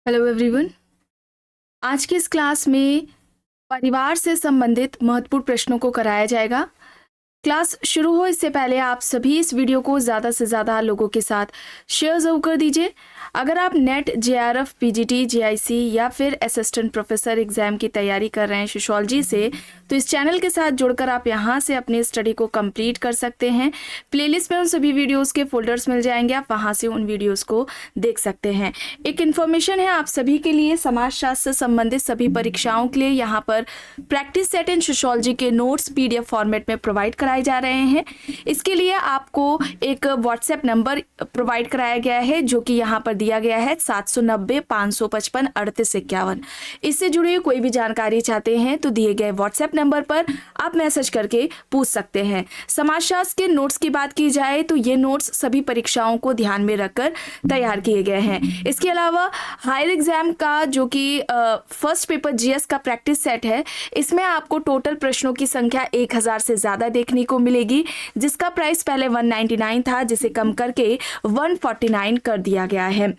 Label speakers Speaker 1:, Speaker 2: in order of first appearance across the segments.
Speaker 1: Hello everyone. आज की इस क्लास में परिवार से संबंधित महत्वपूर्ण प्रश्नों को कराया जाएगा। क्लास शुरू हो इससे पहले आप सभी इस वीडियो को ज़्यादा से ज़्यादा लोगों के साथ शेयर ज़रूर कर दीजिए। अगर आप नेट जेआरएफ पीजीटी जेआईसी या फिर असिस्टेंट प्रोफेसर एग्जाम की तैयारी कर रहे हैं सोशियोलॉजी से, तो इस चैनल के साथ जुड़कर आप यहां से अपनी स्टडी को कंप्लीट कर सकते हैं। प्लेलिस्ट में उन सभी वीडियोस के फोल्डर्स मिल जाएंगे, आप वहां से उन वीडियोस को देख सकते हैं। एक इन्फॉर्मेशन है आप सभी के लिए, समाजशास्त्र से संबंधित सभी परीक्षाओं के लिए यहाँ पर प्रैक्टिस सेट इन सोशियोलॉजी के नोट्स पीडीएफ फॉर्मेट में प्रोवाइड कराए जा रहे हैं। इसके लिए आपको एक व्हाट्सएप नंबर प्रोवाइड कराया गया है जो कि यहाँ पर दिया गया है 790-555-3851। इससे जुड़ी हुई कोई भी जानकारी चाहते हैं तो दिए गए व्हाट्सएप नंबर पर आप मैसेज करके पूछ सकते हैं। समाजशास्त्र के नोट्स की बात की जाए तो ये नोट्स सभी परीक्षाओं को ध्यान में रखकर तैयार किए गए हैं। इसके अलावा हायर एग्जाम का जो कि फर्स्ट पेपर जीएस का प्रैक्टिस सेट है, इसमें आपको टोटल प्रश्नों की संख्या 1000 से ज्यादा देखने को मिलेगी, जिसका प्राइस पहले 199 था, जिसे कम करके 149 कर दिया गया है।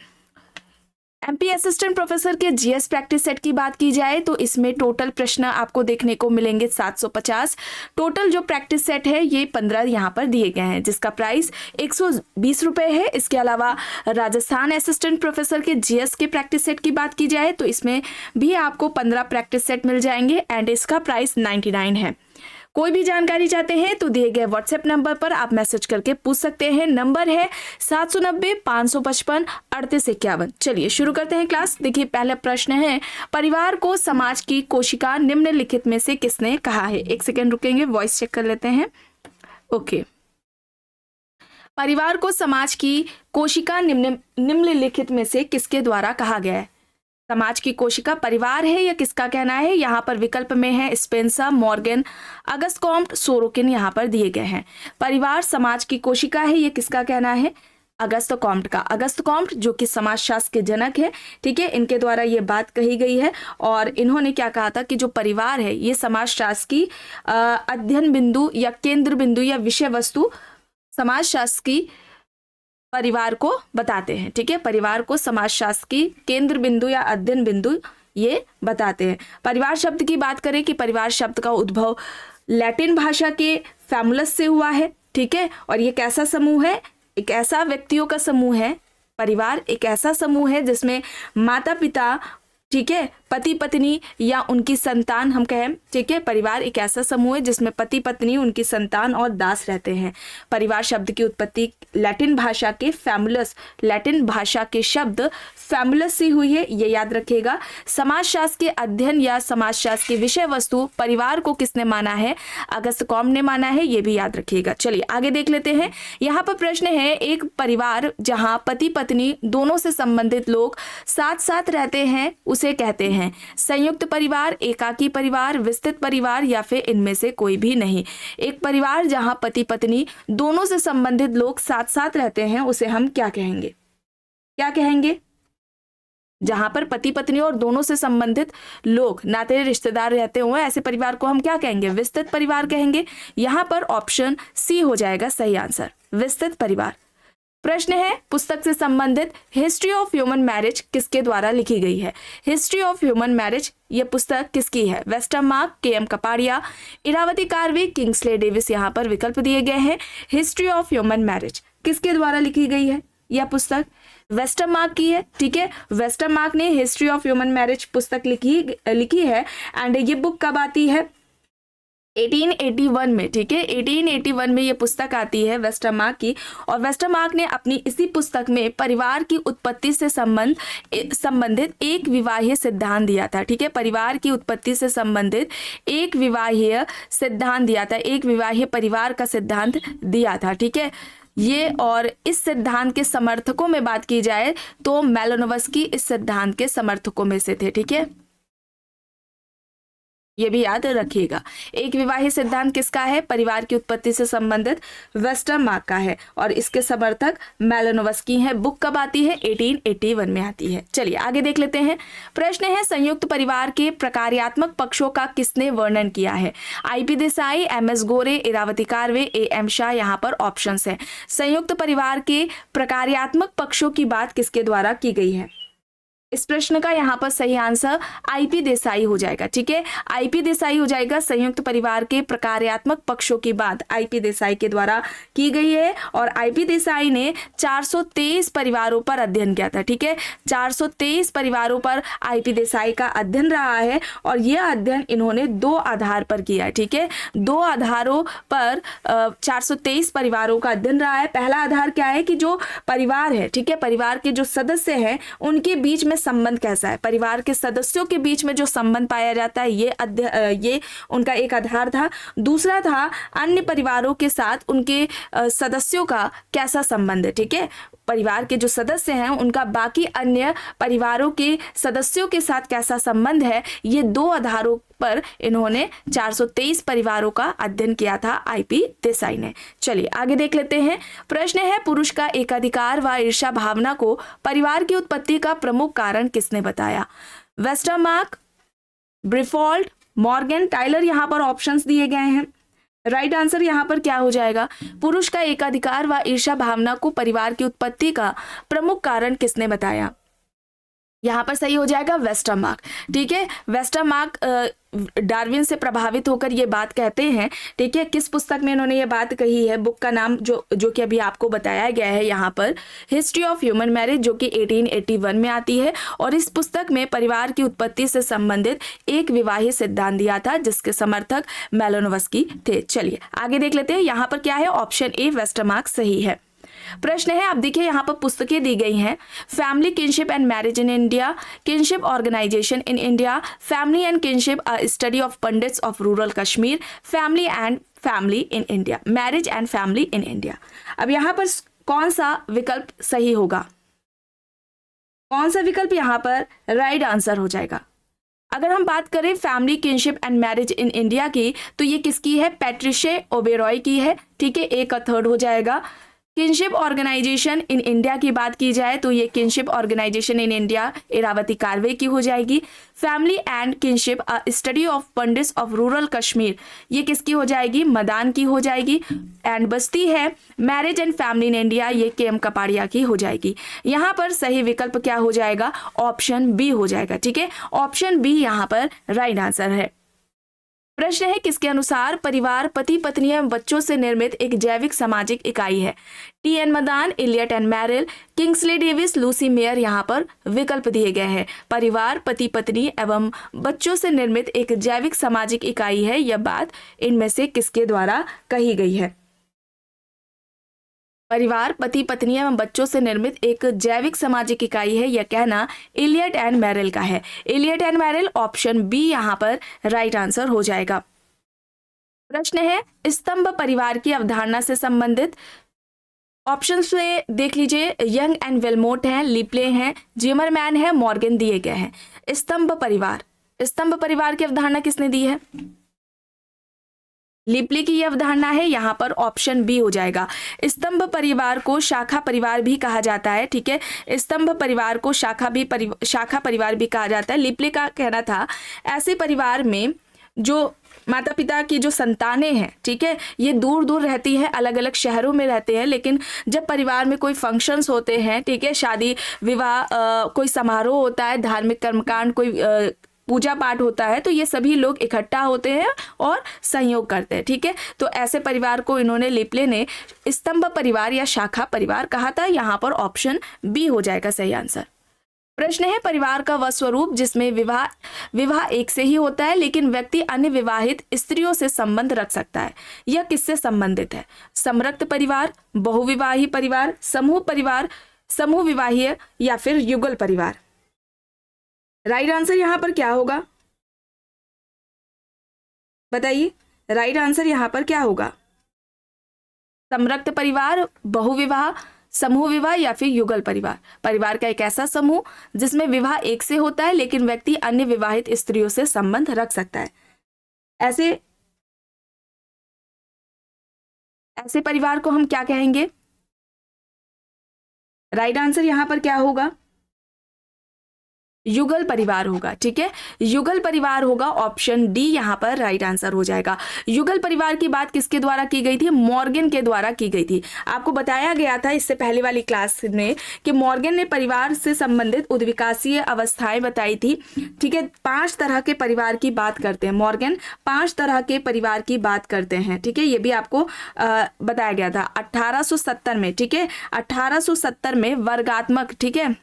Speaker 1: एमपी असिस्टेंट प्रोफेसर के जीएस प्रैक्टिस सेट की बात की जाए तो इसमें टोटल प्रश्न आपको देखने को मिलेंगे 750। टोटल जो प्रैक्टिस सेट है ये 15 यहाँ पर दिए गए हैं, जिसका प्राइस 120 रुपए है। इसके अलावा राजस्थान असिस्टेंट प्रोफेसर के जीएस के प्रैक्टिस सेट की बात की जाए तो इसमें भी आपको 15 प्रैक्टिस सेट मिल जाएंगे एंड इसका प्राइस 99 है। कोई भी जानकारी चाहते हैं तो दिए गए व्हाट्सएप नंबर पर आप मैसेज करके पूछ सकते हैं। नंबर है 790-555-3851। चलिए शुरू करते हैं क्लास। देखिए पहला प्रश्न है, परिवार को समाज की कोशिका निम्नलिखित में से किसने कहा है। एक सेकेंड रुकेंगे, वॉइस चेक कर लेते हैं। ओके, परिवार को समाज की कोशिका निम्नलिखित में से किसके द्वारा कहा गया है। समाज की कोशिका परिवार है या किसका कहना है। यहाँ पर विकल्प में है Spencer, Morgan, Auguste Comte, Sorokin यहाँ पर दिए गए हैं। परिवार समाज की कोशिका है, ये किसका कहना है, अगस्त कॉम्ट का। अगस्त कॉम्ट जो कि समाजशास्त्र के जनक है, ठीक है, इनके द्वारा ये बात कही गई है और इन्होंने क्या कहा था कि जो परिवार है ये समाजशास्त्र की अध्ययन बिंदु या केंद्र बिंदु या विषय वस्तु समाजशास्त्र की परिवार को बताते हैं। ठीक है, परिवार को समाजशास्त्र की केंद्र बिंदु या अध्ययन बिंदु ये बताते हैं। परिवार शब्द की बात करें कि परिवार शब्द का उद्भव लैटिन भाषा के फैमुलस से हुआ है। ठीक है, और ये कैसा समूह है, एक ऐसा व्यक्तियों का समूह है। परिवार एक ऐसा समूह है जिसमें माता पिता, ठीक है, पति पत्नी या उनकी संतान हम कहें। ठीक है, परिवार एक ऐसा समूह है जिसमें पति पत्नी, उनकी संतान और दास रहते हैं। परिवार शब्द की उत्पत्ति लैटिन भाषा के फैमुलस, लैटिन भाषा के शब्द फैमुलस से हुई है, ये याद रखिएगा। समाजशास्त्र के अध्ययन या समाजशास्त्र की विषय वस्तु परिवार को किसने माना है, अगस्त कॉम्ट ने माना है, ये भी याद रखिएगा। चलिए आगे देख लेते हैं। यहाँ पर प्रश्न है, एक परिवार जहां पति पत्नी दोनों से संबंधित लोग साथ साथ रहते हैं उसे कहते हैं संयुक्त परिवार, एकाकी परिवार, विस्तृत परिवार या फिर इनमें से कोई भी नहीं। एक परिवार जहां पति पत्नी दोनों से संबंधित लोग साथ साथ रहते हैं उसे हम क्या कहेंगे, क्या कहेंगे। जहां पर पति पत्नी और दोनों से संबंधित लोग नाते रिश्तेदार रहते हुए ऐसे परिवार को हम क्या कहेंगे, विस्तृत परिवार कहेंगे। यहां पर ऑप्शन सी हो जाएगा सही आंसर, विस्तृत परिवार। प्रश्न है, पुस्तक से संबंधित हिस्ट्री ऑफ ह्यूमन मैरिज किसके द्वारा लिखी गई है। हिस्ट्री ऑफ ह्यूमन मैरिज ये पुस्तक किसकी है, Westermarck, K M. Kapadia, Iravati Karve, Kingsley Davis यहाँ पर विकल्प दिए गए हैं। हिस्ट्री ऑफ ह्यूमन मैरिज किसके द्वारा लिखी गई है, यह पुस्तक वेस्टरमार्क की है। ठीक है, वेस्टरमार्क ने हिस्ट्री ऑफ ह्यूमन मैरिज पुस्तक लिखी है एंड ये बुक कब आती है, 1881 में। ठीक है, 1881 में ये पुस्तक आती है वेस्टरमार्क की, और वेस्टरमार्क ने अपनी इसी पुस्तक में परिवार की उत्पत्ति से संबंधित एक विवाहीय सिद्धांत दिया था। ठीक है, परिवार की उत्पत्ति से संबंधित एक विवाहीय सिद्धांत दिया था, एक विवाहीय परिवार का सिद्धांत दिया था। ठीक है, ये और इस सिद्धांत के समर्थकों में बात की जाए तो मैलोनोवस्की इस सिद्धांत के समर्थकों में से थे। ठीक है, ये भी याद रखिएगा। एक विवाही सिद्धांत किसका है, परिवार की उत्पत्ति से संबंधित वेस्टरमार्क का है और इसके समर्थक मैलोनोवस्की हैं। बुक कब आती है, 1881 में आती है। चलिए आगे देख लेते हैं। प्रश्न है, संयुक्त परिवार के प्रकार्यात्मक पक्षों का किसने वर्णन किया है। IP Desai, MS Gore, Iravati Karve, am Shah यहाँ पर ऑप्शंस है। संयुक्त परिवार के प्रकार्यात्मक पक्षों की बात किसके द्वारा की गई है, इस प्रश्न का यहाँ पर सही आंसर आईपी देसाई हो जाएगा। ठीक है, आईपी देसाई हो जाएगा। संयुक्त परिवार के प्रकार्यात्मक पक्षों की बात आईपी देसाई के द्वारा की गई है और आईपी देसाई ने 423 परिवारों पर अध्ययन किया था। ठीक है, 423 परिवारों पर आईपी देसाई का अध्ययन रहा है और यह अध्ययन इन्होंने 2 आधार पर किया है। ठीक है, 2 आधारों पर 423 परिवारों का अध्ययन रहा है। पहला आधार क्या है कि जो परिवार है, ठीक है, परिवार के जो सदस्य हैं उनके बीच में संबंध कैसा है, परिवार के सदस्यों के बीच में जो संबंध पाया जाता है, ये उनका एक आधार था। दूसरा था अन्य परिवारों के साथ उनके सदस्यों का कैसा संबंध है। ठीक है, परिवार के जो सदस्य हैं उनका बाकी अन्य परिवारों के सदस्यों के साथ कैसा संबंध है, ये 2 आधारों पर इन्होंने 423 परिवारों का अध्ययन किया था आईपी देसाई ने। चलिए आगे देख लेते हैं। प्रश्न है, पुरुष का एकाधिकार व ईर्ष्या भावना को परिवार की उत्पत्ति का प्रमुख कारण किसने बताया? Westermarck, Briffault, Morgan, Tylor. यहाँ पर ऑप्शंस दिए गए हैं। राइट आंसर यहाँ पर क्या हो जाएगा? पुरुष का एकाधिकार व ईर्ष्या भावना को परिवार की उत्पत्ति का प्रमुख कारण किसने बताया? यहाँ पर सही हो जाएगा वेस्टरमार्क। ठीक है, वेस्टरमार्क डार्विन से प्रभावित होकर ये बात कहते हैं। ठीक है, किस पुस्तक में इन्होंने ये बात कही है? बुक का नाम जो कि अभी आपको बताया गया है यहाँ पर, हिस्ट्री ऑफ ह्यूमन मैरिज, जो कि 1881 में आती है और इस पुस्तक में परिवार की उत्पत्ति से संबंधित एक विवाही सिद्धांत दिया था जिसके समर्थक मेलानोव्स्की थे। चलिए आगे देख लेते हैं। यहाँ पर क्या है? ऑप्शन ए वेस्टरमार्क सही है। प्रश्न है, आप देखिए यहाँ पर पुस्तकें दी गई हैं। Family kinship and marriage in India, kinship organization in India, family and kinship a study of pandits of rural Kashmir, family and family in India, marriage and family in India. अब यहाँ पर कौन सा विकल्प सही होगा? कौन सा विकल्प यहाँ पर राइट आंसर हो जाएगा? अगर हम बात करें family kinship and marriage in India की, तो ये किसकी है? पैट्रिशे ओबेरॉय की है। ठीक है, ए का थर्ड हो जाएगा। किनशिप ऑर्गेनाइजेशन इन इंडिया की बात की जाए तो ये kinship organization in India Iravati Karve की हो जाएगी। Family and kinship a study of pandits of rural Kashmir, ये किसकी हो जाएगी? मदान की हो जाएगी। एंड बचती है marriage and family in India, ये के.एम. कपाड़िया की हो जाएगी। यहाँ पर सही विकल्प क्या हो जाएगा? ऑप्शन बी हो जाएगा। ठीक है, ऑप्शन बी यहाँ पर राइट आंसर है। प्रश्न है, किसके अनुसार परिवार पति पत्नी एवं बच्चों से निर्मित एक जैविक सामाजिक इकाई है? T N. Madan, Elliott and Merrill, Kingsley Davis, Lucy Mair. यहाँ पर विकल्प दिए गए हैं। परिवार पति पत्नी एवं बच्चों से निर्मित एक जैविक सामाजिक इकाई है, यह बात इनमें से किसके द्वारा कही गई है? परिवार पति पत्नी एवं बच्चों से निर्मित एक जैविक सामाजिक इकाई है, यह कहना इलियट एंड मैरिल का है। Elliott and Merrill, option B यहाँ पर राइट आंसर हो जाएगा। प्रश्न है, स्तंभ परिवार की अवधारणा से संबंधित ऑप्शंस में देख लीजिए। यंग एंड वेलमोट हैं, लिप्ले हैं, जिमरमैन है, मॉर्गन दिए गए हैं। स्तंभ परिवार की अवधारणा किसने दी है? लिप्ले की यह अवधारणा है। यहाँ पर ऑप्शन बी हो जाएगा। स्तंभ परिवार को शाखा परिवार भी कहा जाता है। ठीक है, स्तंभ परिवार को शाखा परिवार भी कहा जाता है। लिप्ले का कहना था ऐसे परिवार में जो माता पिता की जो संतानें हैं, ठीक है, ये दूर दूर रहती हैं, अलग अलग शहरों में रहते हैं, लेकिन जब परिवार में कोई फंक्शंस होते हैं, ठीक है, शादी विवाह, कोई समारोह होता है, धार्मिक कर्मकांड, कोई पूजा पाठ होता है, तो ये सभी लोग इकट्ठा होते हैं और सहयोग करते हैं। ठीक है, तो ऐसे परिवार को इन्होंने लिप्ले ने स्तंभ परिवार या शाखा परिवार कहा था। यहाँ पर ऑप्शन बी हो जाएगा सही आंसर। प्रश्न है, परिवार का वह स्वरूप जिसमें विवाह एक से ही होता है लेकिन व्यक्ति अन्य विवाहित स्त्रियों से संबंध रख सकता है, यह किससे संबंधित है? समरक्त परिवार, बहुविवाही परिवार, समूह विवाहीय या फिर युगल परिवार? राइट आंसर यहाँ पर क्या होगा? बताइए, राइट आंसर यहाँ पर क्या होगा? समरक्त परिवार, बहुविवाह, समूह विवाह या फिर युगल परिवार? परिवार का एक ऐसा समूह जिसमें विवाह एक से होता है लेकिन व्यक्ति अन्य विवाहित स्त्रियों से संबंध रख सकता है। ऐसे परिवार को हम क्या कहेंगे? राइट आंसर यहाँ पर क्या होगा? युगल परिवार होगा। ठीक है, युगल परिवार होगा, ऑप्शन डी यहाँ पर राइट आंसर हो जाएगा। युगल परिवार की बात किसके द्वारा की गई थी? मॉर्गन के द्वारा की गई थी। आपको बताया गया था इससे पहले वाली क्लास में कि मॉर्गन ने परिवार से संबंधित उद्विकासीय अवस्थाएं बताई थी। ठीक है, 5 तरह के परिवार की बात करते हैं मॉर्गन, 5 तरह के परिवार की बात करते हैं। ठीक है, ये भी आपको बताया गया था 1870 में। ठीक है, 1870 में वर्गात्मक, ठीक है,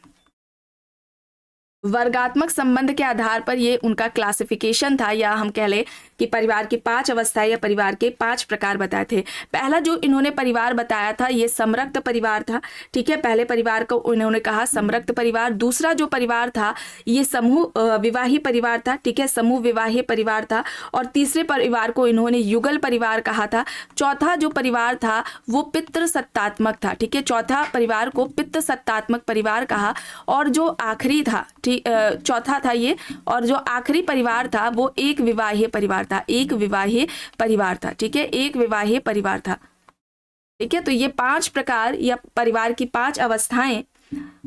Speaker 1: वर्गात्मक संबंध के आधार पर ये उनका क्लासिफिकेशन था, या हम कह ले कि परिवार की 5 अवस्थाएं या परिवार के 5 प्रकार बताए थे। पहला जो इन्होंने परिवार बताया था ये समरक्त परिवार था। ठीक है, पहले परिवार को इन्होंने कहा समरक्त परिवार। दूसरा जो परिवार था ये समूह विवाही परिवार था। ठीक है, समूह विवाही परिवार था। और तीसरे परिवार को इन्होंने युगल परिवार कहा था। चौथा जो परिवार था वो पितृसत्तात्मक था। ठीक है, चौथा परिवार को पितृसत्तात्मक परिवार कहा। और जो आखिरी था, चौथा था ये, और जो आखिरी परिवार था वो एक विवाहीय परिवार था। एक विवाहीय परिवार था। ठीक है, एक विवाहीय परिवार था। ठीक है, तो ये 5 प्रकार या परिवार की 5 अवस्थाएं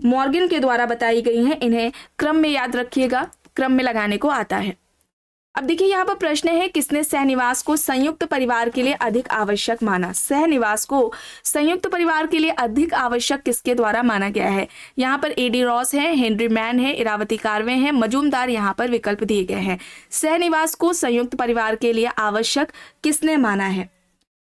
Speaker 1: मॉर्गन के द्वारा बताई गई हैं। इन्हें क्रम में याद रखिएगा, क्रम में लगाने को आता है। अब देखिए यहाँ पर प्रश्न है, किसने सहनिवास को संयुक्त परिवार के लिए अधिक आवश्यक माना? सहनिवास को संयुक्त परिवार के लिए अधिक आवश्यक किसके द्वारा माना गया है? यहाँ पर एडी रॉस है, हेनरी मैन है, इरावती कार्वे है, मजूमदार यहाँ पर विकल्प दिए गए हैं। सहनिवास को संयुक्त परिवार के लिए आवश्यक किसने माना है?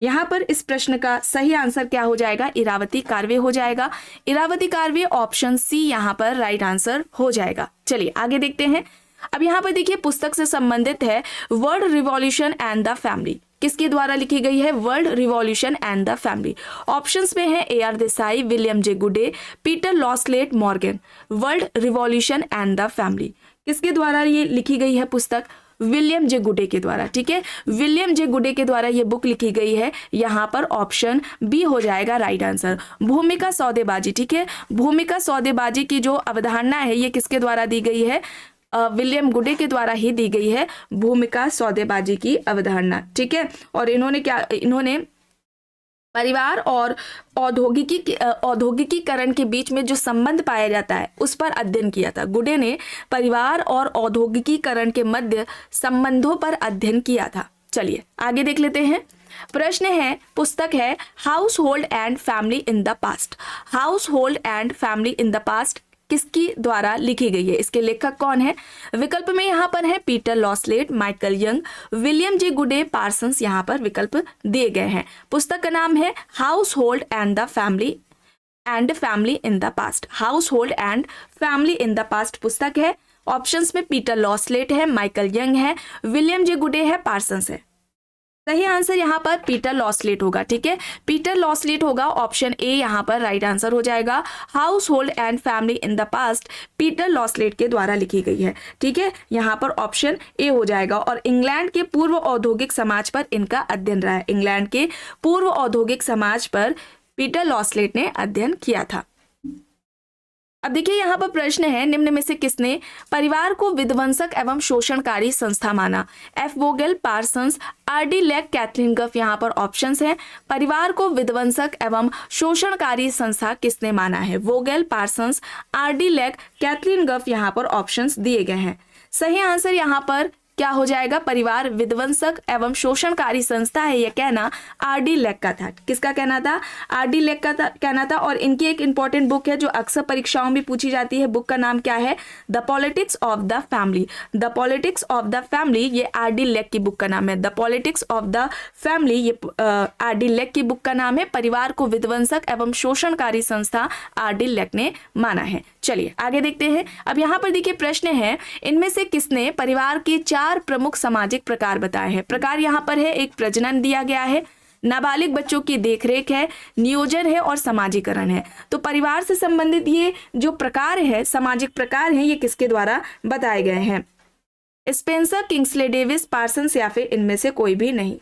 Speaker 1: यहाँ पर इस प्रश्न का सही आंसर क्या हो जाएगा? इरावती कार्वे हो जाएगा। इरावती कार्वे, ऑप्शन सी यहाँ पर राइट आंसर हो जाएगा। चलिए आगे देखते हैं। अब यहाँ पर देखिए पुस्तक से संबंधित है world revolution and the family. किसके द्वारा लिखी गई है? World revolution and the family. Options में है AR Desai, William J Goode, Peter Laslett, Morgan. World revolution and the family किसके द्वारा ये लिखी गई है पुस्तक? विलियम जे गुडे के द्वारा। ठीक है, विलियम जे गुडे के द्वारा ये बुक लिखी गई है। यहाँ पर ऑप्शन बी हो जाएगा राइट आंसर। भूमिका सौदेबाजी। ठीक है, भूमिका सौदेबाजी की जो अवधारणा है ये किसके द्वारा दी गई है? विलियम गुडे के द्वारा ही दी गई है भूमिका सौदेबाजी की अवधारणा। ठीक है, और इन्होंने परिवार और औद्योगिकीकरण के बीच में जो संबंध पाया जाता है उस पर अध्ययन किया था। गुडे ने परिवार और औद्योगिकीकरण के मध्य संबंधों पर अध्ययन किया था। चलिए आगे देख लेते हैं। प्रश्न है, पुस्तक है house hold and family in the past. House hold and family in the past किसकी द्वारा लिखी गई है? इसके लेखक कौन है? विकल्प में यहाँ पर है Peter Laslett, Michael Young, William J Goode, Parsons. यहाँ पर विकल्प दिए गए हैं। पुस्तक का नाम है house hold and the family in the past. House hold and family in the past पुस्तक है। ऑप्शंस में पीटर लॉसलेट है, माइकल यंग है, विलियम जे गुडे है, पार्सन्स है। सही आंसर यहाँ पर पीटर लॉसलेट होगा। ठीक है, पीटर लॉसलेट होगा। ऑप्शन ए यहाँ पर राइट आंसर हो जाएगा। Household and family in the past Peter Laslett के द्वारा लिखी गई है। ठीक है, यहाँ पर ऑप्शन ए हो जाएगा। और इंग्लैंड के पूर्व औद्योगिक समाज पर इनका अध्ययन रहा है। इंग्लैंड के पूर्व औद्योगिक समाज पर पीटर लॉसलेट ने अध्ययन किया था। अब देखिए यहाँ पर प्रश्न है, निम्न में से किसने परिवार को विध्वंसक एवं शोषणकारी संस्था माना? F. Vogel, Parsons, R.D. Lake, Catherine Gough. यहाँ पर ऑप्शंस हैं। परिवार को विध्वंसक एवं शोषणकारी संस्था किसने माना है? Vogel, Parsons, R.D. Lake, Catherine Gough. यहाँ पर ऑप्शंस दिए गए हैं। सही आंसर यहाँ पर क्या हो जाएगा? परिवार विध्वंसक एवं शोषणकारी संस्था है, यह कहना R.D. लेक का था। किसका कहना था? R.D. लेक का कहना था। और इनकी एक इंपॉर्टेंट बुक है जो अक्सर परीक्षाओं में पूछी जाती है। बुक का नाम क्या है? The politics of the family. The politics of the family ये R.D. लेक की बुक का नाम है। The politics of the family ये R.D. लेक की बुक का नाम है। परिवार को विध्वंसक एवं शोषणकारी संस्था R.D. लेक ने माना है। चलिए आगे देखते हैं। अब यहाँ पर देखिए प्रश्न है, इनमें से किसने परिवार के 4 प्रमुख सामाजिक प्रकार बताए हैं? प्रकार यहाँ पर है, एक प्रजनन दिया गया है, नाबालिग बच्चों की देखरेख है, नियोजन है और समाजीकरण है। तो परिवार से संबंधित ये जो प्रकार है, सामाजिक प्रकार हैं, ये किसके द्वारा बताए गए हैं? स्पेंसर, किंग्सले डेविस, पार्सन्स या फिर इनमें से कोई भी नहीं?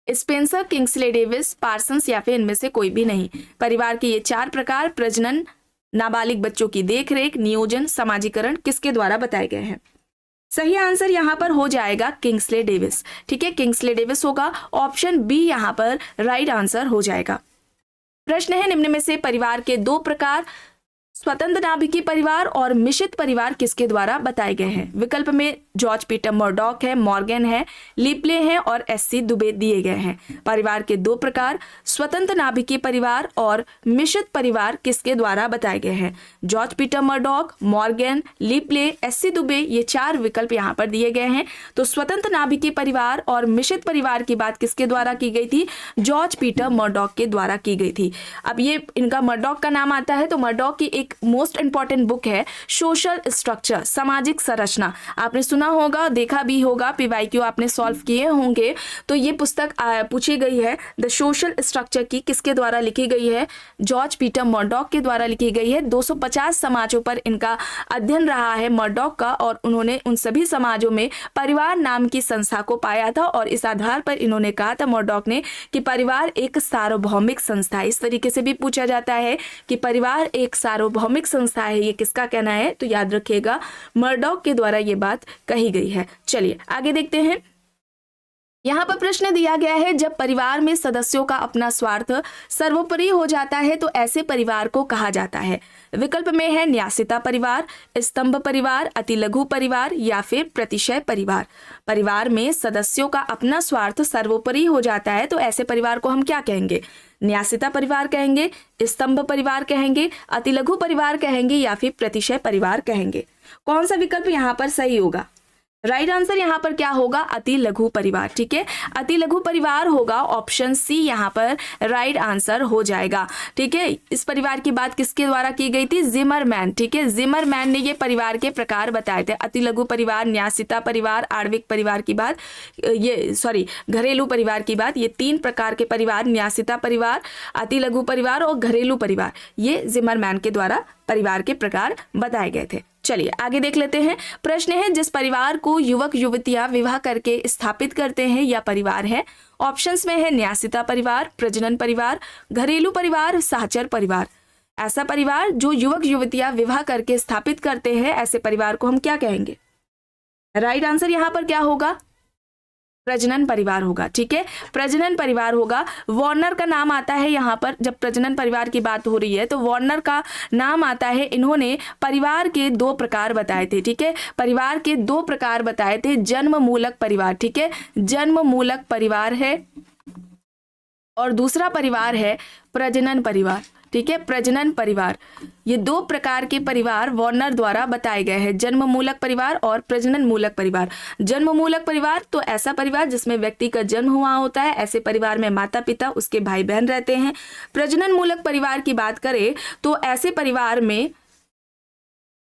Speaker 1: स्पेंसर, किंग्सले डेविस, पार्सन्स या फिर इनमें से कोई भी नहीं। परिवार के ये 4 प्रकार प्रजनन, नाबालिग बच्चों की देखरेख, नियोजन, समाजीकरण किसके द्वारा बताए गए हैं? सही आंसर यहाँ पर हो जाएगा किंग्सले डेविस। ठीक है, किंग्सले डेविस होगा। ऑप्शन बी यहाँ पर राइट आंसर हो जाएगा। प्रश्न है, निम्न में से परिवार के 2 प्रकार स्वतंत्र नाभिकीय परिवार और मिश्रित परिवार किसके द्वारा बताए गए हैं? विकल्प में जॉर्ज पीटर मर्डॉक है, मॉर्गन है, लिपले हैं और एससी दुबे दिए गए हैं। परिवार के दो प्रकार, स्वतंत्र नाभिकीय परिवार और मिश्रित परिवार किसके द्वारा बताए गए हैं? जॉर्ज पीटर मर्डॉक, मॉर्गन, लिपले, एससी दुबे, ये चार विकल्प यहाँ पर दिए गए हैं। तो स्वतंत्र नाभिकीय परिवार और मिश्रित परिवार की बात किसके द्वारा की गई थी? जॉर्ज पीटर मर्डॉक के द्वारा की गई थी। अब ये इनका मर्डॉक का नाम आता है तो मर्डॉक की एक मोस्ट इंपॉर्टेंट बुक है सोशल स्ट्रक्चर, सामाजिक संरचना। आपने सुना होगा, देखा भी होगा, पीवाईक्यू आपने सॉल्व किए होंगे। तो ये पुस्तक पूछी गई है द सोशल स्ट्रक्चर की किसके द्वारा लिखी गई है? जॉर्ज पीटर मर्डॉक के द्वारा लिखी गई है। 250 समाजों पर इनका अध्ययन रहा है मर्डॉक का, और उन्होंने उन सभी समाजों में परिवार नाम की संस्था को पाया था, और इस आधार पर इन्होंने कहा था मर्डॉक ने कि परिवार एक सार्वभौमिक संस्था है। इस तरीके से भी पूछा जाता है कि परिवार एक सार्वभौमिक संस्था है, ये किसका कहना है? तो याद रखिएगा मर्डॉक के द्वारा ये बात कही गई है। चलिए आगे देखते हैं। यहाँ पर प्रश्न दिया गया है, जब परिवार में सदस्यों का अपना स्वार्थ सर्वोपरि हो जाता है तो ऐसे परिवार को कहा जाता है। विकल्प में है न्यासिता परिवार, स्तंभ परिवार, अति लघु परिवार या फिर प्रतिशय परिवार। परिवार में सदस्यों का अपना स्वार्थ सर्वोपरि हो जाता है तो ऐसे परिवार को हम क्या कहेंगे? न्यासिता परिवार कहेंगे, स्तंभ परिवार कहेंगे, अति लघु परिवार कहेंगे या फिर प्रतिशय परिवार कहेंगे। कौन सा विकल्प यहाँ पर सही होगा? राइट आंसर यहाँ पर क्या होगा? अति लघु परिवार। ठीक है, अति लघु परिवार होगा, ऑप्शन सी यहाँ पर राइट आंसर हो जाएगा। ठीक है, इस परिवार की बात किसके द्वारा की गई थी? जिमरमैन। ठीक है, जिमरमैन ने ये परिवार के प्रकार बताए थे, अति लघु परिवार, न्यासिता परिवार, आणविक परिवार की बात, घरेलू परिवार की बात। ये तीन प्रकार के परिवार, न्यासिता परिवार, अति लघु परिवार और घरेलू परिवार, ये जिमरमैन के द्वारा परिवार के प्रकार बताए गए थे। चलिए आगे देख लेते हैं। प्रश्न है, जिस परिवार को युवक युवतियां विवाह करके स्थापित करते हैं या परिवार है? ऑप्शंस में है न्यासिता परिवार, प्रजनन परिवार, घरेलू परिवार, सहचर परिवार। ऐसा परिवार जो युवक युवतियां विवाह करके स्थापित करते हैं, ऐसे परिवार को हम क्या कहेंगे? राइट आंसर यहाँ पर क्या होगा? प्रजनन परिवार होगा। ठीक है, प्रजनन परिवार होगा। वार्नर का नाम आता है यहाँ पर, जब प्रजनन परिवार की बात हो रही है तो वार्नर का नाम आता है। इन्होंने परिवार के दो प्रकार बताए थे। ठीक है, परिवार के दो प्रकार बताए थे। जन्म मूलक परिवार, ठीक है, जन्म मूलक परिवार है, और दूसरा परिवार है प्रजनन परिवार। ठीक है, प्रजनन परिवार। ये दो प्रकार के परिवार वार्नर द्वारा बताए गए हैं, जन्म मूलक परिवार और प्रजनन मूलक परिवार। जन्म मूलक परिवार तो ऐसा परिवार जिसमें व्यक्ति का जन्म हुआ होता है, ऐसे परिवार में माता पिता, उसके भाई बहन रहते हैं। प्रजनन मूलक परिवार की बात करें तो ऐसे परिवार में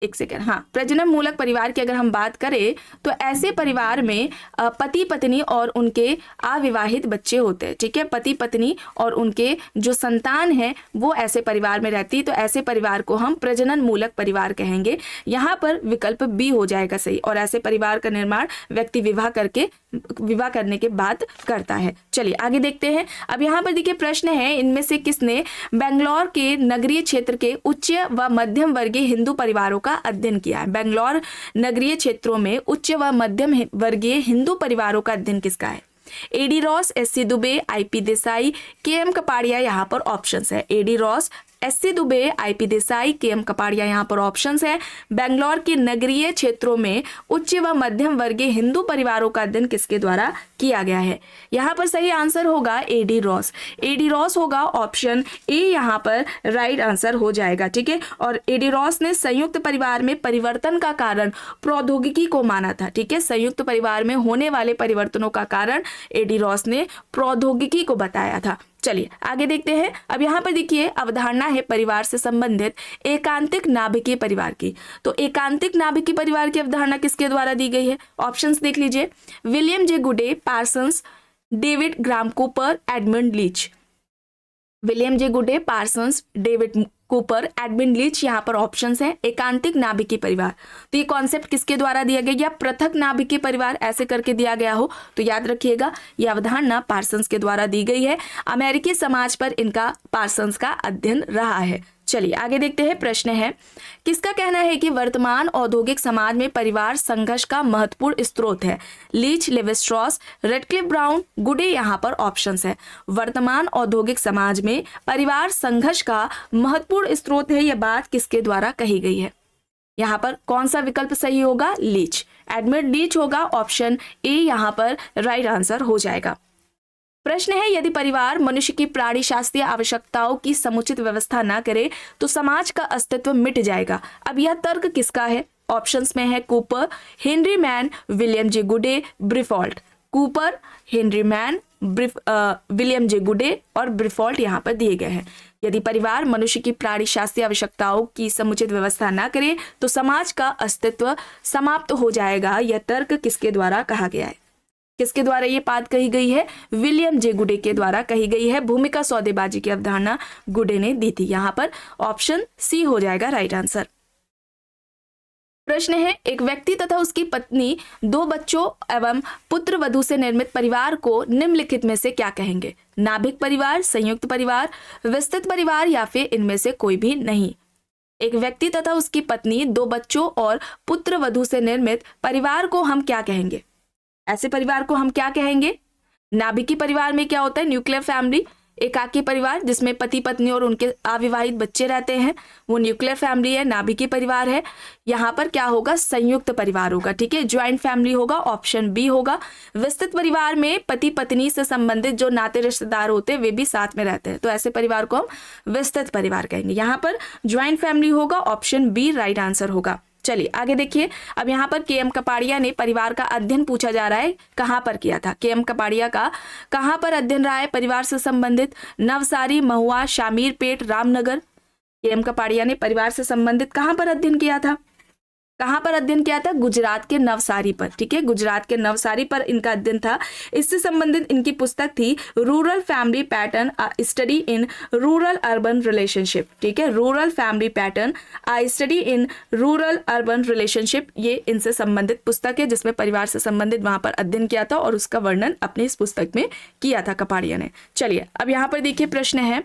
Speaker 1: प्रजनन मूलक परिवार की अगर हम बात करें तो ऐसे परिवार में पति पत्नी और उनके अविवाहित बच्चे होते हैं। ठीक है, पति पत्नी और उनके जो संतान है वो ऐसे परिवार में रहती है, तो ऐसे परिवार को हम प्रजनन मूलक परिवार कहेंगे। यहाँ पर विकल्प बी हो जाएगा सही, और ऐसे परिवार का निर्माण व्यक्ति विवाह करने के बाद करता है। चलिए आगे देखते हैं। अब यहाँ पर देखिए प्रश्न है, इनमें से किसने बेंगलोर के नगरीय क्षेत्र के उच्च व मध्यम वर्गीय हिंदू परिवारों का अध्ययन किया है? बेंगलोर नगरीय क्षेत्रों में उच्च व मध्यम वर्गीय हिंदू परिवारों का अध्ययन किसका है? A D Ross, S C Dube, I P Desai, K M Kapadia यहाँ पर ऑप्शंस है। A D Ross, S C Dube, I P Desai, K M Kapadia यहाँ पर ऑप्शंस है। बेंगलोर के नगरीय क्षेत्रों में उच्च व मध्यम वर्गीय हिंदू परिवारों का अध्ययन किसके द्वारा किया गया है? यहाँ पर सही आंसर होगा एडी रॉस। एडी रॉस होगा, ऑप्शन ए यहाँ पर राइट आंसर हो जाएगा। ठीक है, और एडी रॉस ने संयुक्त परिवार में परिवर्तन का कारण प्रौद्योगिकी को माना था। ठीक है, संयुक्त परिवार में होने वाले परिवर्तनों का कारण एडी रॉस ने प्रौद्योगिकी को बताया था। चलिए आगे देखते हैं। अब यहाँ पर देखिए अवधारणा है परिवार से संबंधित एकांतिक नाभिकीय परिवार की। तो एकांतिक नाभिकीय परिवार की अवधारणा किसके द्वारा दी गई है? ऑप्शंस देख लीजिए, William J Goode, Parsons, David Graham Cooper, Edmund Leach. William J Goode, Parsons, David Cooper, Edmund Leach यहाँ पर ऑप्शंस हैं। एकांतिक नाभिकीय परिवार, तो ये कॉन्सेप्ट किसके द्वारा दिया गया? या पृथक नाभिकीय परिवार ऐसे करके दिया गया हो तो याद रखिएगा यह अवधारणा पार्सन्स के द्वारा दी गई है। अमेरिकी समाज पर इनका पार्सन्स का अध्ययन रहा है। चलिए आगे देखते हैं। प्रश्न है, किसका कहना है कि वर्तमान औद्योगिक समाज में परिवार संघर्ष का महत्वपूर्ण स्रोत है? लीच, लेवी-स्ट्रॉस, रेडक्लिफ ब्राउन, गुडे यहाँ पर ऑप्शंस है। वर्तमान औद्योगिक समाज में परिवार संघर्ष का महत्वपूर्ण स्रोत है, यह बात किसके द्वारा कही गई है? यहाँ पर कौन सा विकल्प सही होगा? लीच, एडमिट लीच होगा। ऑप्शन ए यहाँ पर राइट आंसर हो जाएगा। प्रश्न है, यदि परिवार मनुष्य की प्राणी शास्त्रीय आवश्यकताओं की समुचित व्यवस्था न करे तो समाज का अस्तित्व मिट जाएगा। अब यह तर्क किसका है? ऑप्शंस में है Cooper, Henry Maine, William J Goode, Briffault. Cooper, Henry Maine, William J Goode और ब्रिफॉल्ट यहाँ पर दिए गए हैं। यदि परिवार मनुष्य की प्राणी शास्त्रीय आवश्यकताओं की समुचित व्यवस्था न करे तो समाज का अस्तित्व समाप्त हो जाएगा। यह तर्क किसके द्वारा कहा गया है? किसके द्वारा ये बात कही गई है? विलियम जे गुडे के द्वारा कही गई है। भूमिका सौदेबाजी की अवधारणा गुडे ने दी थी। यहाँ पर ऑप्शन सी हो जाएगा राइट आंसर। प्रश्न है, एक व्यक्ति तथा उसकी पत्नी, 2 बच्चों एवं पुत्र वधू से निर्मित परिवार को निम्नलिखित में से क्या कहेंगे? नाभिक परिवार, संयुक्त परिवार, विस्तृत परिवार या फिर इनमें से कोई भी नहीं। एक व्यक्ति तथा उसकी पत्नी, 2 बच्चों और पुत्र वधू से निर्मित परिवार को हम क्या कहेंगे? ऐसे परिवार को हम क्या कहेंगे? नाभिकी परिवार में क्या होता है? Nuclear family. एकाकी परिवार जिसमें पति पत्नी और उनके अविवाहित बच्चे रहते हैं, वो न्यूक्लियर फैमिली है, नाभिकी परिवार है। यहाँ पर क्या होगा? संयुक्त परिवार होगा। ठीक है, ज्वाइंट फैमिली होगा। ऑप्शन बी होगा। विस्तृत परिवार में पति पत्नी से संबंधित जो नाते रिश्तेदार होते हैं वे भी साथ में रहते हैं, तो ऐसे परिवार को हम विस्तृत परिवार कहेंगे। यहाँ पर ज्वाइंट फैमिली होगा। ऑप्शन बी राइट आंसर होगा। चलिए आगे देखिए। अब यहाँ पर के एम कपाड़िया ने परिवार का अध्ययन पूछा जा रहा है, कहाँ पर किया था? के एम कपाड़िया का कहाँ पर अध्ययन रहा है परिवार से संबंधित? नवसारी, महुआ, शामीरपेट, रामनगर। के एम कपाड़िया ने परिवार से संबंधित कहाँ पर अध्ययन किया था? कहाँ पर अध्ययन किया था? गुजरात के नवसारी पर। ठीक है, गुजरात के नवसारी पर इनका अध्ययन था। इससे संबंधित इनकी पुस्तक थी rural family pattern, study in rural urban relationship. ठीक है, rural family pattern, study in rural urban relationship, ये इनसे संबंधित पुस्तक है जिसमें परिवार से संबंधित वहां पर अध्ययन किया था और उसका वर्णन अपनी इस पुस्तक में किया था कपाड़िया ने। चलिए अब यहाँ पर देखिए, प्रश्न है,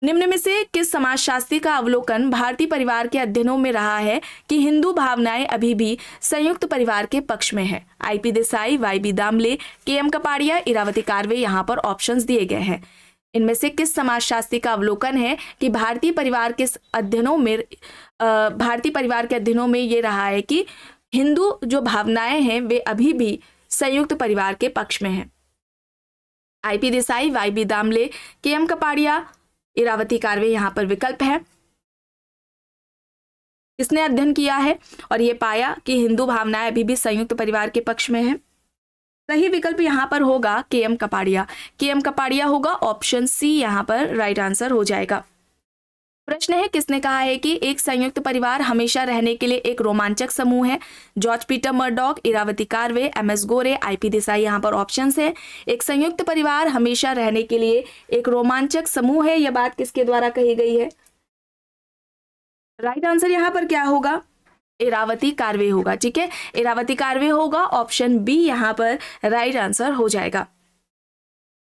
Speaker 1: निम्न में से किस समाजशास्त्री का अवलोकन भारतीय परिवार के अध्ययनों में रहा है कि हिंदू भावनाएं अभी भी संयुक्त परिवार के पक्ष में है? आईपी देसाई, वाईबी दामले, के एम कपाड़िया, इरावती कारवे। यहाँ पर ऑप्शंस दिए गए हैं। इनमें से किस समाजशास्त्री का अवलोकन है कि भारतीय परिवार के अध्ययनों में ये रहा है कि हिंदू जो भावनाएं हैं वे अभी भी संयुक्त परिवार के पक्ष में है? आईपी देसाई, वाईबी दामले, के एम कपाड़िया, इरावती कारवे यहाँ पर विकल्प है। इसने अध्ययन किया है और ये पाया कि हिंदू भावनाएं अभी भी संयुक्त परिवार के पक्ष में है। सही विकल्प यहाँ पर होगा के एम कपाड़िया। के एम कपाड़िया होगा। ऑप्शन सी यहाँ पर राइट आंसर हो जाएगा। प्रश्न है, किसने कहा है कि एक संयुक्त परिवार हमेशा रहने के लिए एक रोमांचक समूह है? George Peter Murdock, Iravati Karve, M S Ghurye, I P Desai. यहाँ पर ऑप्शंस है। एक संयुक्त परिवार हमेशा रहने के लिए एक रोमांचक समूह है, यह बात किसके द्वारा कही गई है? राइट आंसर यहाँ पर क्या होगा? इरावती कारवे होगा। ठीक है, इरावती कारवे होगा। ऑप्शन बी यहाँ पर राइट आंसर हो जाएगा।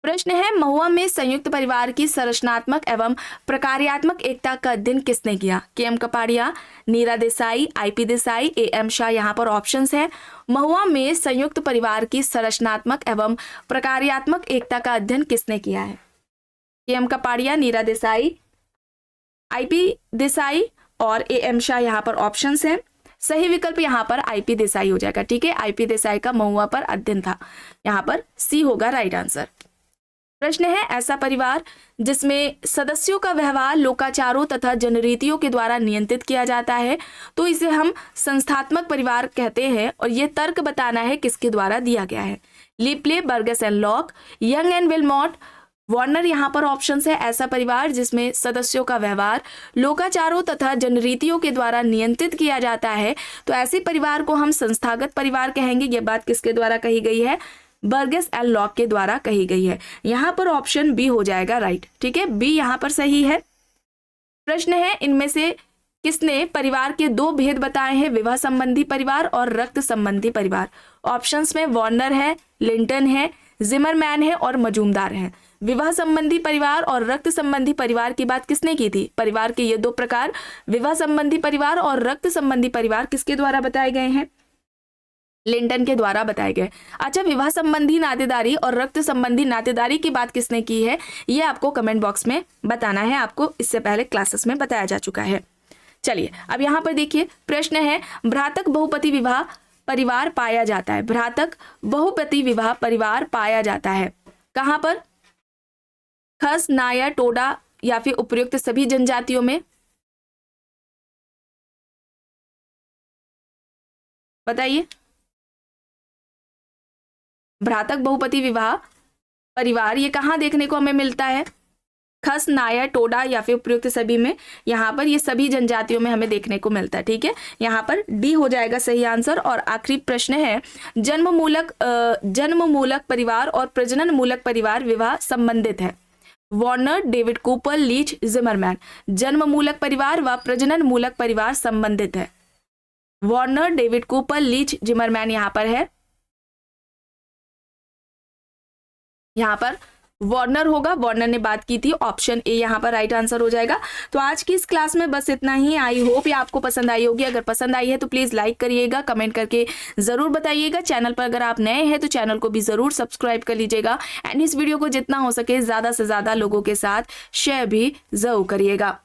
Speaker 1: प्रश्न है, महुआ में संयुक्त परिवार की संरचनात्मक एवं प्रकार्यात्मक एकता का अध्ययन किसने किया? K M Kapadia, Neera Desai, I P Desai, A M Shah. यहाँ पर ऑप्शंस है। महुआ में संयुक्त परिवार की संरचनात्मक एवं प्रकार्यात्मक एकता का अध्ययन किसने किया है? के एम कपाड़िया, नीरा देसाई, आईपी देसाई और ए एम शाह। यहाँ पर ऑप्शंस है। सही विकल्प यहाँ पर आईपी देसाई हो जाएगा। ठीक है, आईपी देसाई का महुआ पर अध्ययन था। यहाँ पर सी होगा राइट आंसर। प्रश्न है, ऐसा परिवार जिसमें सदस्यों का व्यवहार लोकाचारों तथा जनरीतियों के द्वारा नियंत्रित किया जाता है तो इसे हम संस्थात्मक परिवार कहते हैं और ये तर्क बताना है किसके द्वारा दिया गया है? Le Play, Burgess and Locke, Young and Willmott, Warner. यहाँ पर ऑप्शंस है। ऐसा परिवार जिसमें सदस्यों का व्यवहार लोकाचारों तथा जनरीतियों के द्वारा नियंत्रित किया जाता है तो ऐसे परिवार को हम संस्थागत परिवार कहेंगे। यह बात किसके द्वारा कही गई है? बर्गस एंड लॉक के द्वारा कही गई है। यहाँ पर ऑप्शन बी हो जाएगा राइट। ठीक है, बी यहाँ पर सही है। प्रश्न है, इनमें से किसने परिवार के 2 भेद बताए हैं? विवाह संबंधी परिवार और रक्त संबंधी परिवार। ऑप्शंस में वार्नर है, लिंटन है, जिमरमैन है और मजूमदार है। विवाह संबंधी परिवार और रक्त संबंधी परिवार की बात किसने की थी? परिवार के ये दो प्रकार, विवाह संबंधी परिवार और रक्त संबंधी परिवार, किसके द्वारा बताए गए हैं? लिंटन के द्वारा बताए गए। अच्छा, विवाह संबंधी नातेदारी और रक्त संबंधी नातेदारी की बात किसने की है? ये आपको कमेंट बॉक्स में बताना है, आपको इससे पहले क्लासेस में बताया जा चुका है। चलिए अब यहाँ पर देखिए, प्रश्न है भ्रातक बहुपति विवाह परिवार पाया जाता है। भ्रातक बहुपति विवाह परिवार पाया जाता है कहाँ पर? खस, नायर, टोडा या फिर उपयुक्त सभी जनजातियों में? बताइए। भ्रातक बहुपति विवाह परिवार ये कहाँ देखने को हमें मिलता है? खस, नायर, टोडा या फिर उपयुक्त सभी में? यहाँ पर ये सभी जनजातियों में हमें देखने को मिलता है। ठीक है, यहाँ पर डी हो जाएगा सही आंसर। और आखिरी प्रश्न है जन्म मूलक परिवार और प्रजनन मूलक परिवार विवाह संबंधित है। Warner, David Cooper, Leach, Zimmerman. जन्म मूलक परिवार व प्रजनन मूलक परिवार संबंधित है। Warner, David Cooper, Leach, Zimmerman यहाँ पर है। यहाँ पर वार्नर होगा, वार्नर ने बात की थी, ऑप्शन ए यहाँ पर राइट आंसर हो जाएगा। तो आज की इस क्लास में बस इतना ही। आई होप ये आपको पसंद आई होगी। अगर पसंद आई है तो प्लीज लाइक करिएगा, कमेंट करके जरूर बताइएगा। चैनल पर अगर आप नए हैं तो चैनल को भी जरूर सब्सक्राइब कर लीजिएगा एंड इस वीडियो को जितना हो सके ज्यादा से ज्यादा लोगों के साथ शेयर भी जरूर करिएगा।